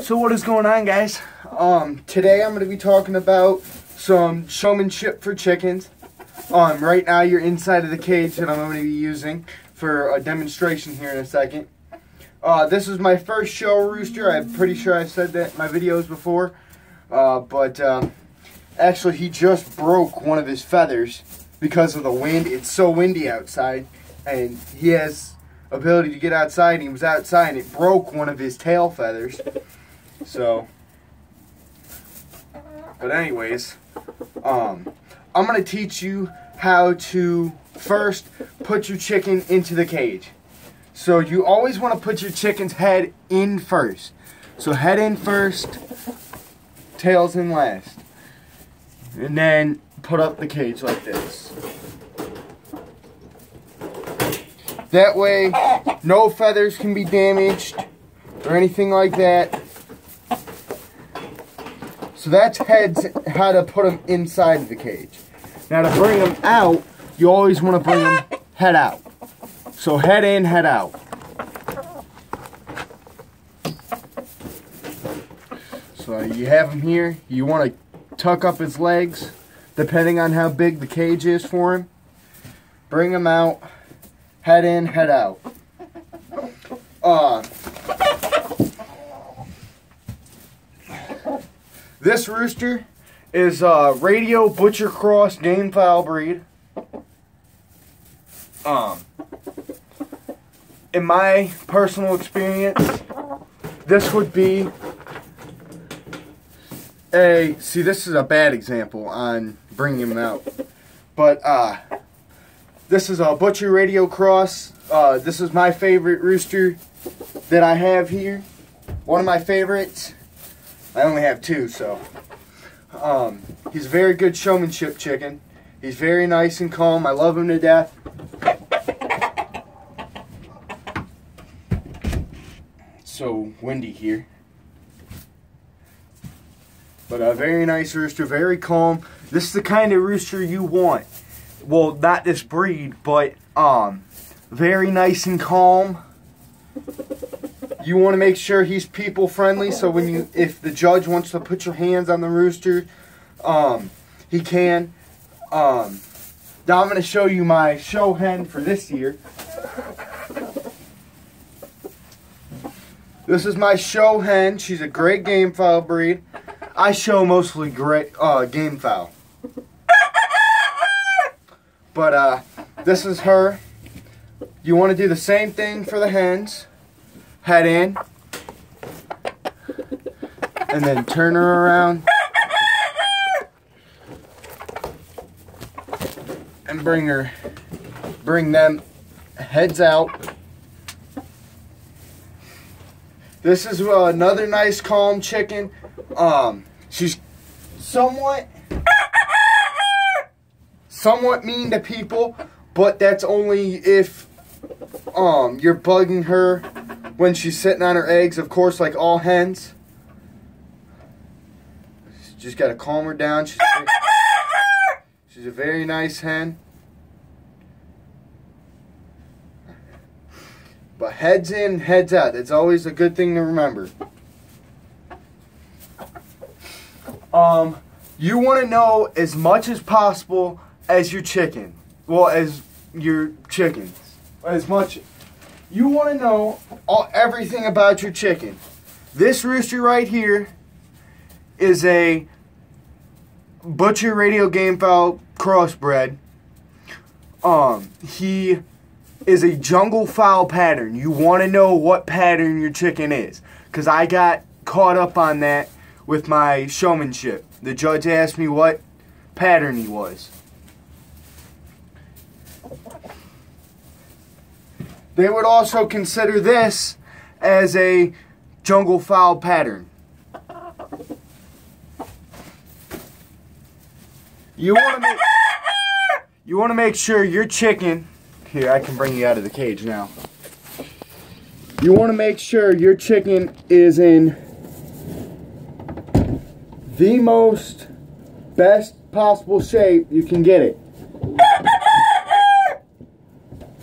So what is going on, guys? Today I'm going to be talking about some showmanship for chickens. Right now you're inside of the cage that I'm going to be using for a demonstration here in a second. This is my first show rooster. I'm pretty sure I've said that in my videos before. Actually he just broke one of his feathers because of the wind. It's so windy outside, and he has ability to get outside, and he was outside and it broke one of his tail feathers. So, but anyways, I'm going to teach you how to first put your chicken into the cage. So you always want to put your chicken's head in first. So head in first, tails in last. And then put up the cage like this. That way, no feathers can be damaged or anything like that. So that's heads, how to put them inside of the cage. Now to bring them out, you always want to bring them head out. So head in, head out. So you have him here. You want to tuck up his legs, depending on how big the cage is for him. Bring him out, head in, head out. This rooster is a radio butcher cross game fowl breed. In my personal experience, this would be see, this is a bad example on bringing him out, but this is a butcher radio cross. This is my favorite rooster that I have here. One of my favorites. I only have two, so he's a very good showmanship chicken. He's very nice and calm. I love him to death. It's so windy here. But a very nice rooster, very calm. This is the kind of rooster you want. Well, not this breed, but very nice and calm. You want to make sure he's people friendly, so when if the judge wants to put your hands on the rooster, he can. Now I'm going to show you my show hen for this year. This is my show hen. She's a great game fowl breed. I show mostly great game fowl. But this is her. You want to do the same thing for the hens. Head in, and then turn her around, and bring them heads out. This is another nice calm chicken. She's somewhat mean to people, but that's only if you're bugging her when she's sitting on her eggs, of course, like all hens. Just got to calm her down. She's a very nice hen. But heads in, heads out. That's always a good thing to remember. You want to know as much as possible as your chicken. Well, as your chickens. As much. You want to know everything about your chicken. This rooster right here is a butcher radio game fowl crossbred. He is a jungle fowl pattern. You want to know what pattern your chicken is, because I got caught up on that with my showmanship. The judge asked me what pattern he was. They would also consider this as a jungle fowl pattern. You want to make sure your chicken, here, I can bring you out of the cage now. You want to make sure your chicken is in the most best possible shape you can get it.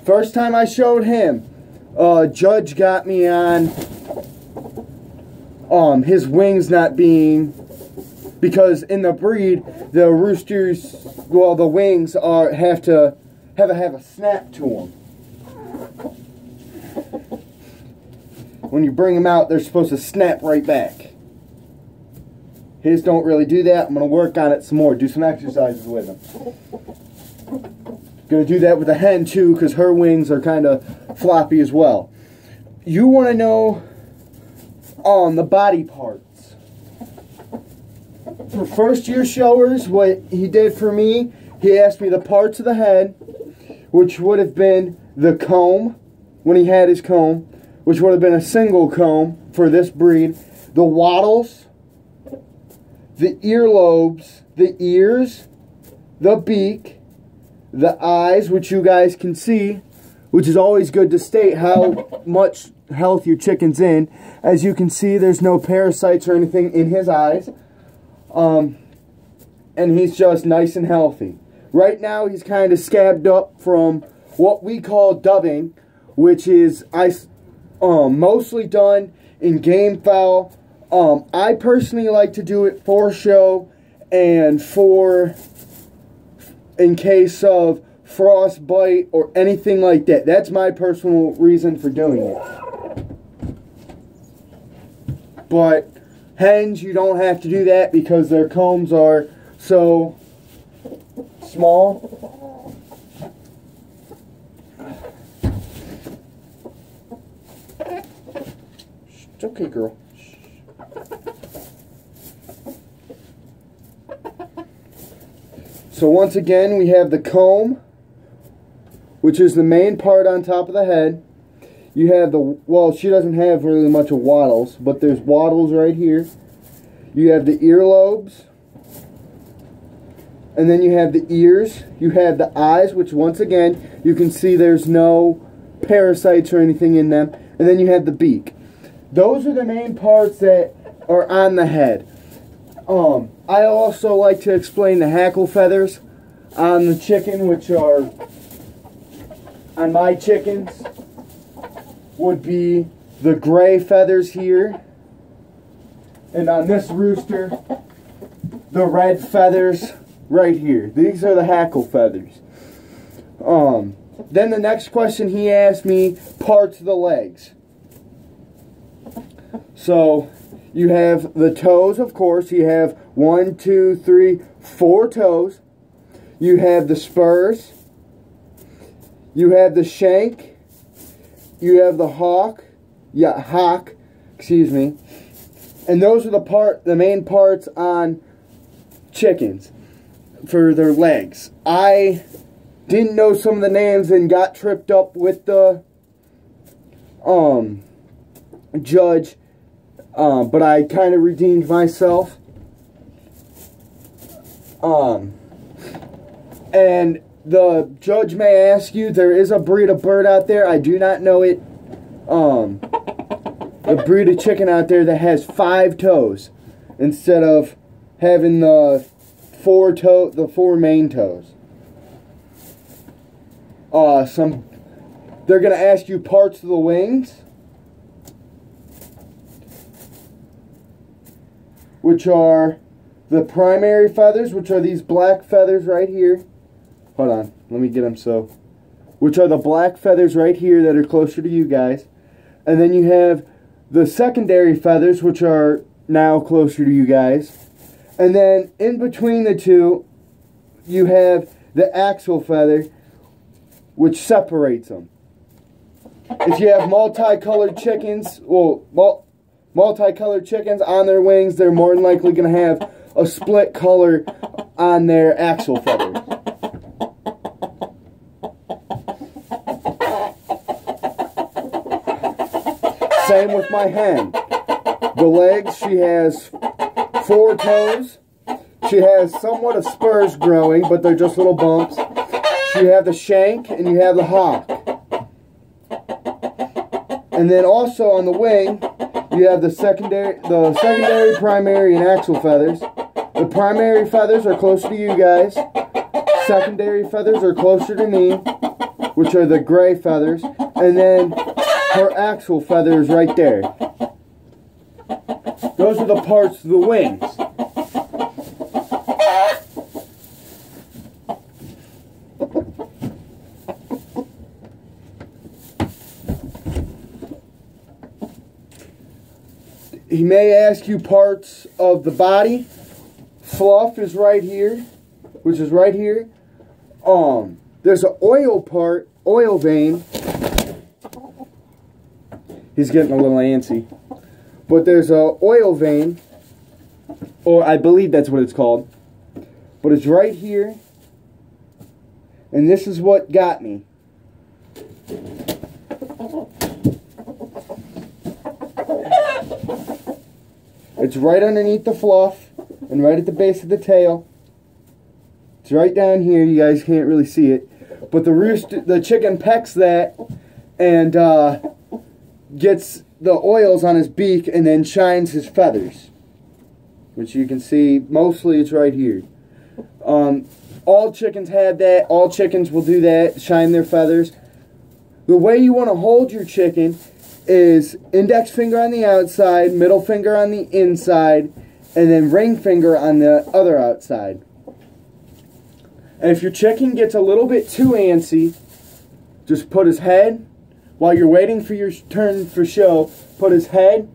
First time I showed him, Judge got me on his wings not being, because in the breed, the roosters, well, the wings have to have a snap to them. When you bring them out, they're supposed to snap right back. His don't really do that. I'm going to work on it some more, do some exercises with him. Going to do that with the hen too, because her wings are kind of floppy as well. You want to know the body parts. For first year showers, what he did for me, he asked me the parts of the head, which would have been the comb, when he had his comb, which would have been a single comb for this breed, the wattles, the earlobes, the ears, the beak, the eyes, which you guys can see, which is always good to state how much health your chicken's in. As you can see, there's no parasites or anything in his eyes. And he's just nice and healthy. Right now, he's kind of scabbed up from what we call dubbing, which is mostly done in game fowl. I personally like to do it for show and in case of frostbite or anything like that. That's my personal reason for doing it. But hens, you don't have to do that because their combs are so small. It's okay, girl. So once again, we have the comb, which is the main part on top of the head. You have the, well, she doesn't have really much of wattles, but there's wattles right here. You have the earlobes. And then you have the ears. You have the eyes, which once again, you can see there's no parasites or anything in them. And then you have the beak. Those are the main parts that are on the head. I also like to explain the hackle feathers on the chicken, which are, on my chickens, would be the gray feathers here. And on this rooster, the red feathers right here. These are the hackle feathers. Then the next question he asked me, parts of the legs. So, you have the toes, of course. You have 1, 2, 3, 4 toes. You have the spurs. You have the shank. You have the hock, excuse me. And those are the main parts on chickens for their legs. I didn't know some of the names and got tripped up with the judge, but I kind of redeemed myself. And the judge may ask you, there is a breed of bird out there, I do not know it, a breed of chicken out there that has 5 toes instead of having the 4 main toes. They're going to ask you parts of the wings, which are the primary feathers, which are these black feathers right here. Hold on, let me get them which are the black feathers right here that are closer to you guys. And then you have the secondary feathers, which are now closer to you guys. And then in between the two, you have the axle feather, which separates them. If you have multicolored chickens, multicolored chickens on their wings, they're more than likely going to have a split color on their axle feathers. Same with my hen. The legs, she has 4 toes. She has somewhat of spurs growing, but they're just little bumps. You have the shank and you have the hock. And then also on the wing, you have the secondary, primary, and axle feathers. The primary feathers are closer to you guys. Secondary feathers are closer to me, which are the gray feathers. And then her axle feather is right there. Those are the parts of the wings. He may ask you parts of the body. Fluff is right here, which is right here. There's an oil part, oil vein. He's getting a little antsy. But there's a oil vein, or I believe that's what it's called. But it's right here. And this is what got me. It's right underneath the fluff and right at the base of the tail. It's right down here. You guys can't really see it. But the chicken pecks that and gets the oils on his beak and then shines his feathers. Which you can see, mostly it's right here. All chickens have that. All chickens will do that, shine their feathers. The way you want to hold your chicken is index finger on the outside, middle finger on the inside, and then ring finger on the other outside. And if your chicken gets a little bit too antsy, just put his head, while you're waiting for your turn for show, put his or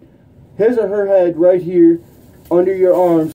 her head right here under your arms.